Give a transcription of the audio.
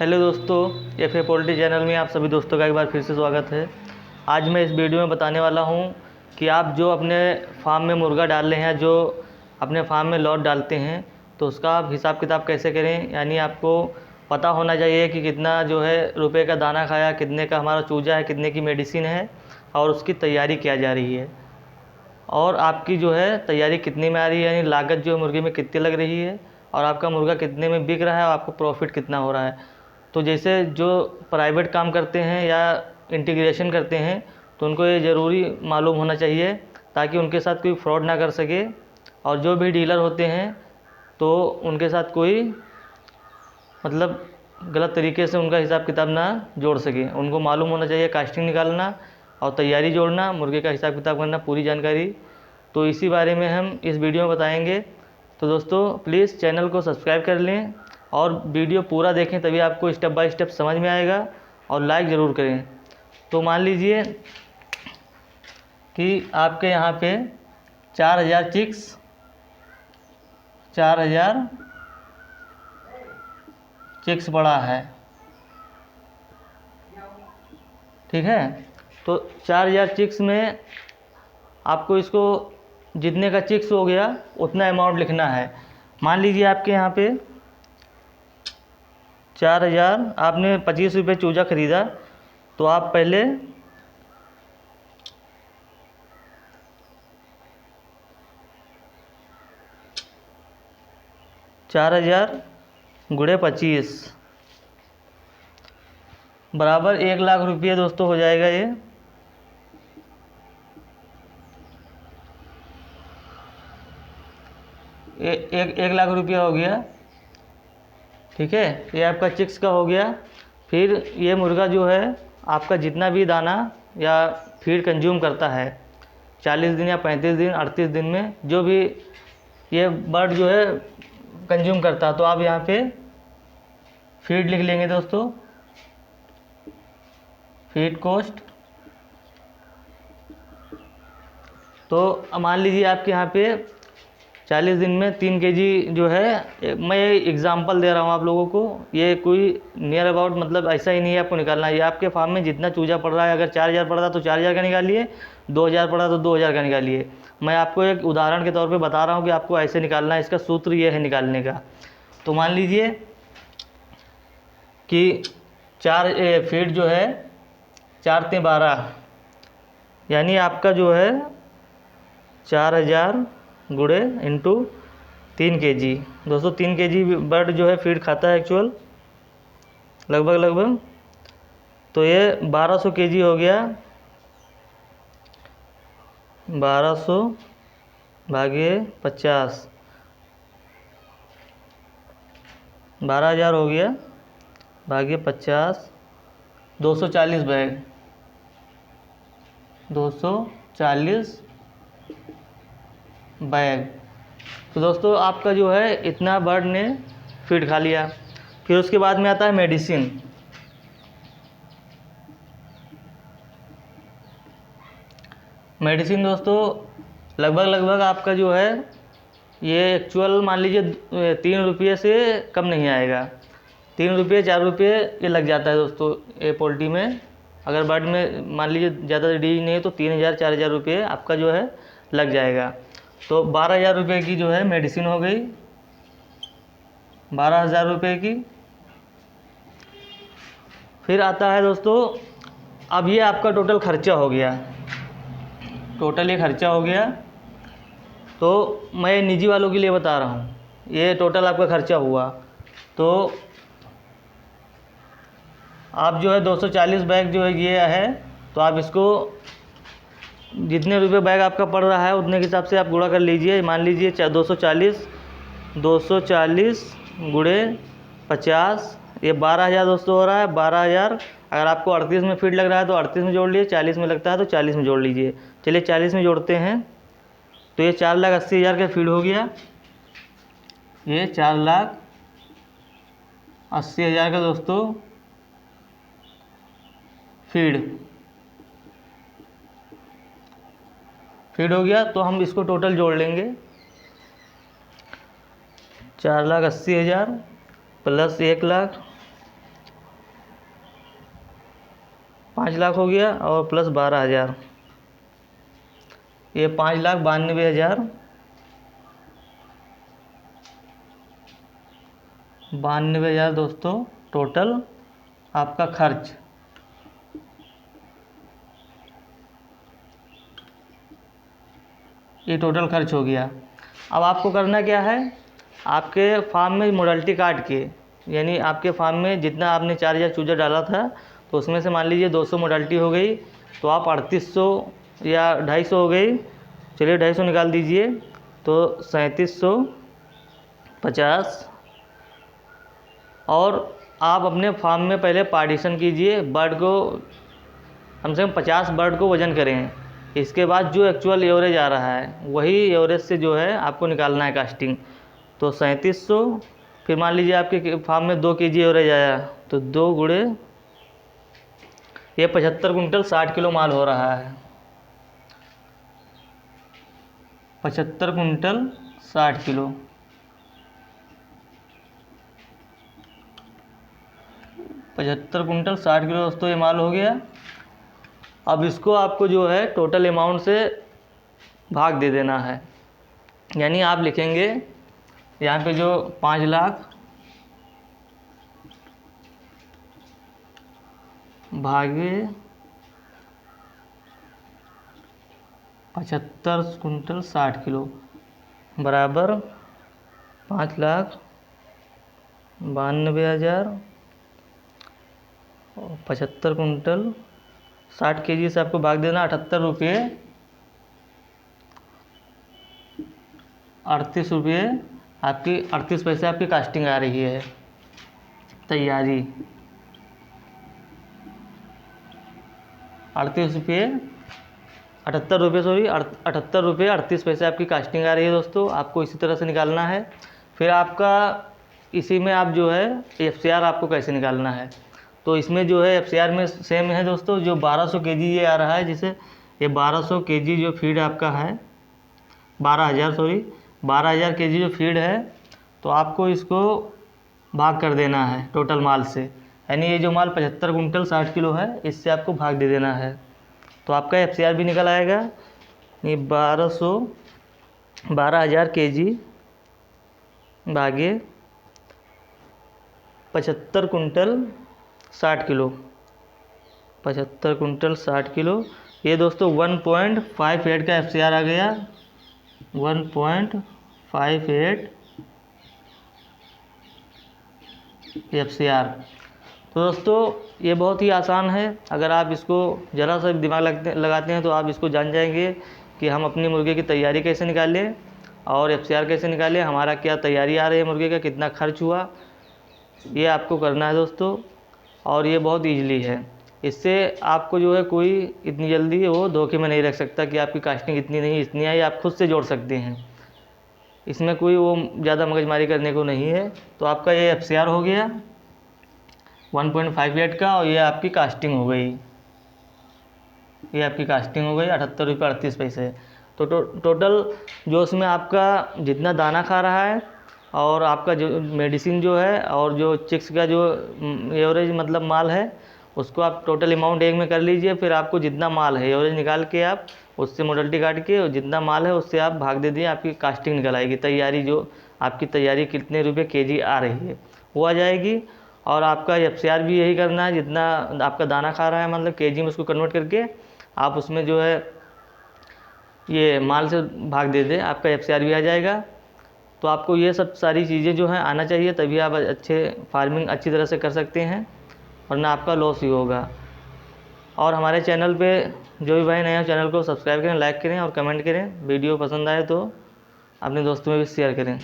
Hello दोस्तों, F A poultry channel में आप सभी दोस्तों का एक बार फिर से स्वागत है। आज मैं इस वीडियो में बताने वाला हूं कि आप जो अपने फार्म में मुर्गा डाल रहे हैं, जो अपने फार्म में लॉट डालते हैं, तो उसका आप हिसाब किताब कैसे करें। यानी आपको पता होना चाहिए कि कितना जो है रुपए का दाना खाया, कितने का हमारा चूजा है, कितने की मेडिसिन है और उसकी तैयारी क्या जा रही है, और आपकी जो है तैयारी कितने में आ रही है, यानी लागत जो मुर्गे में कितनी लग रही है, और आपका मुर्गा कितने में बिक रहा है और आपको प्रॉफिट कितना हो रहा है। तो जैसे जो प्राइवेट काम करते हैं या इंटीग्रेशन करते हैं, तो उनको ये ज़रूरी मालूम होना चाहिए ताकि उनके साथ कोई फ्रॉड ना कर सके, और जो भी डीलर होते हैं तो उनके साथ कोई मतलब गलत तरीके से उनका हिसाब किताब ना जोड़ सके। उनको मालूम होना चाहिए कास्टिंग निकालना और तैयारी जोड़ना, मुर्गे का हिसाब किताब करना, पूरी जानकारी। तो इसी बारे में हम इस वीडियो में बताएंगे। तो दोस्तों प्लीज़ चैनल को सब्सक्राइब कर लें और वीडियो पूरा देखें, तभी आपको स्टेप बाय स्टेप समझ में आएगा, और लाइक ज़रूर करें। तो मान लीजिए कि आपके यहाँ पे 4000 चिक्स 4000 चिक्स पड़ा है, ठीक है। तो 4000 चिक्स में आपको इसको जितने का चिक्स हो गया उतना अमाउंट लिखना है। मान लीजिए आपके यहाँ पे 4000, आपने 25 रुपये चूजा ख़रीदा, तो आप पहले 4000 गुणे 25 बराबर 1,00,000 रुपये दोस्तों हो जाएगा। ये एक लाख रुपया हो गया, ठीक है। ये आपका चिक्स का हो गया। फिर ये मुर्गा जो है आपका जितना भी दाना या फीड कंज्यूम करता है 40 दिन या 35 दिन 38 दिन में, जो भी ये बर्ड जो है कंज्यूम करता है, तो आप यहाँ पे फीड लिख लेंगे दोस्तों, फीड कॉस्ट। तो मान लीजिए आपके यहाँ पे 40 दिन में 3 केजी जो है, मैं एग्जांपल दे रहा हूँ आप लोगों को, ये कोई नियर अबाउट मतलब ऐसा ही नहीं है आपको निकालना है। ये आपके फार्म में जितना चूजा पड़ रहा है, अगर 4000 पड़ रहा तो 4000 का निकालिए, 2000 पड़ा तो 2000 का निकालिए। मैं आपको एक उदाहरण के तौर पे बता रहा हूँ कि आपको ऐसे निकालना है, इसका सूत्र ये है निकालने का। तो मान लीजिए कि 4 फीट जो है 4 × 12, यानी आपका जो है 4000 गुणे इंटू 3 केजी। दोस्तों 3 केजी बर्ड जो है फीड खाता है एक्चुअल लगभग। तो ये 1200 केजी हो गया, 1200 भागे 50, 12,000 हो गया भागे 50, 240 बैग, 240 बैग। तो दोस्तों आपका जो है इतना बर्ड ने फीड खा लिया। फिर उसके बाद में आता है मेडिसिन। मेडिसिन दोस्तों लगभग आपका जो है ये एक्चुअल मान लीजिए 3 रुपये से कम नहीं आएगा। 3 रुपये 4 रुपये ये लग जाता है दोस्तों ये पोल्ट्री में। अगर बर्ड में मान लीजिए ज़्यादा डीज नहीं है तो 3000 4000 रुपये आपका जो है लग जाएगा। तो 12,000 रुपये की जो है मेडिसिन हो गई, 12,000 रुपये की। फिर आता है दोस्तों, अब ये आपका टोटल खर्चा हो गया, टोटल ये खर्चा हो गया। तो मैं निजी वालों के लिए बता रहा हूँ, ये टोटल आपका खर्चा हुआ। तो आप जो है 240 बैग जो है ये है, तो आप इसको जितने रुपए बैग आपका पड़ रहा है उतने के हिसाब से आप गुणा कर लीजिए। मान लीजिए 240 गुणे 50, ये 12,000 दोस्तों हो रहा है। 12,000 अगर आपको 38 में फीड लग रहा है तो 38 में जोड़ लीजिए, 40 में लगता है तो 40 में जोड़ लीजिए। चलिए 40 में जोड़ते हैं, तो ये 4,80,000 का फीड हो गया। ये 4,80,000 का दोस्तों फीड हो गया। तो हम इसको टोटल जोड़ लेंगे, 4,80,000 प्लस 1,00,000 5 लाख हो गया और प्लस 12,000, ये 5,92,000, 92,000 दोस्तों टोटल आपका खर्च। ये टोटल खर्च हो गया। अब आपको करना क्या है, आपके फार्म में मोर्टेलिटी काट के, यानी आपके फार्म में जितना आपने 4,000 चूजा डाला था तो उसमें से मान लीजिए 200 मोर्टेलिटी हो गई, तो आप 3800 या 250 हो गई, चलिए 250 निकाल दीजिए, तो 3750। और आप अपने फार्म में पहले पार्टीशन कीजिए, बर्ड को कम से कम 50 बर्ड को वज़न करें। इसके बाद जो एक्चुअल एवरेज आ रहा है वही एवरेज से जो है आपको निकालना है कास्टिंग। तो 3700, फिर मान लीजिए आपके फार्म में 2 kg एवरेज आया, तो 2 गुणे ये 75 कुंटल 60 किलो माल हो रहा है। 75 कुंटल 60 किलो, 75 कुंटल 60 किलो दोस्तों ये माल हो गया। अब इसको आपको जो है टोटल अमाउंट से भाग दे देना है, यानी आप लिखेंगे यहाँ पे जो 5 लाख भागे 75 कुंटल 60 किलो बराबर 5,92,000 और 75 कुंटल 60 kg से आपको भाग देना 78 रुपये, 38 रुपये आपकी 38 पैसे आपकी कास्टिंग आ रही है तैयारी। 38 रुपये 78 रुपये 78 रुपये 38 पैसे आपकी कास्टिंग आ रही है दोस्तों। आपको इसी तरह से निकालना है। फिर आपका इसी में आप जो है FCR आपको कैसे निकालना है, तो इसमें जो है FCR में सेम है दोस्तों, जो 1200 kg ये आ रहा है, जिसे ये 1200 kg जो फीड आपका है 12,000 kg जो फीड है, तो आपको इसको भाग कर देना है टोटल माल से, यानी ये जो माल 75 कुंटल 60 किलो है इससे आपको भाग दे देना है, तो आपका FCR भी निकल आएगा। ये 12,000 kg भागे 75 कुंटल 60 किलो, 75 कुंटल 60 किलो, ये दोस्तों 1.58 का FCR आ गया, 1.58 FCR। तो दोस्तों ये बहुत ही आसान है, अगर आप इसको ज़रा सा दिमाग लगाते हैं तो आप इसको जान जाएंगे कि हम अपनी मुर्गे की तैयारी कैसे निकालें और FCR कैसे निकालें, हमारा क्या तैयारी आ रही है मुर्गे का, कितना खर्च हुआ, ये आपको करना है दोस्तों। और ये बहुत ईजिली है, इससे आपको जो है कोई इतनी जल्दी वो धोखे में नहीं रख सकता कि आपकी कास्टिंग इतनी नहीं इतनी आई, आप खुद से जोड़ सकते हैं, इसमें कोई वो ज़्यादा मगजमारी करने को नहीं है। तो आपका ये FCR हो गया 1.58 का, और ये आपकी कास्टिंग हो गई, ये आपकी कास्टिंग हो गई 78 रुपये 38 पैसे। तो टोटल जो उसमें आपका जितना दाना खा रहा है और आपका जो मेडिसिन जो है और जो चिक्स का जो एवरेज मतलब माल है, उसको आप टोटल अमाउंट एक में कर लीजिए। फिर आपको जितना माल है एवरेज निकाल के आप उससे मोर्टेलिटी काट के और जितना माल है उससे आप भाग दे दिए, आपकी कास्टिंग निकल आएगी, तैयारी जो आपकी तैयारी कितने रुपए kg आ रही है वो आ जाएगी। और आपका FCR भी यही करना है, जितना आपका दाना खा रहा है मतलब kg में उसको कन्वर्ट करके आप उसमें जो है ये माल से भाग दे दें, आपका FCR भी आ जाएगा। तो आपको ये सब सारी चीज़ें जो हैं आना चाहिए, तभी आप अच्छे फार्मिंग अच्छी तरह से कर सकते हैं, वरना आपका लॉस ही होगा। और हमारे चैनल पे जो भी भाई नए हैं चैनल को सब्सक्राइब करें, लाइक करें और कमेंट करें। वीडियो पसंद आए तो अपने दोस्तों में भी शेयर करें।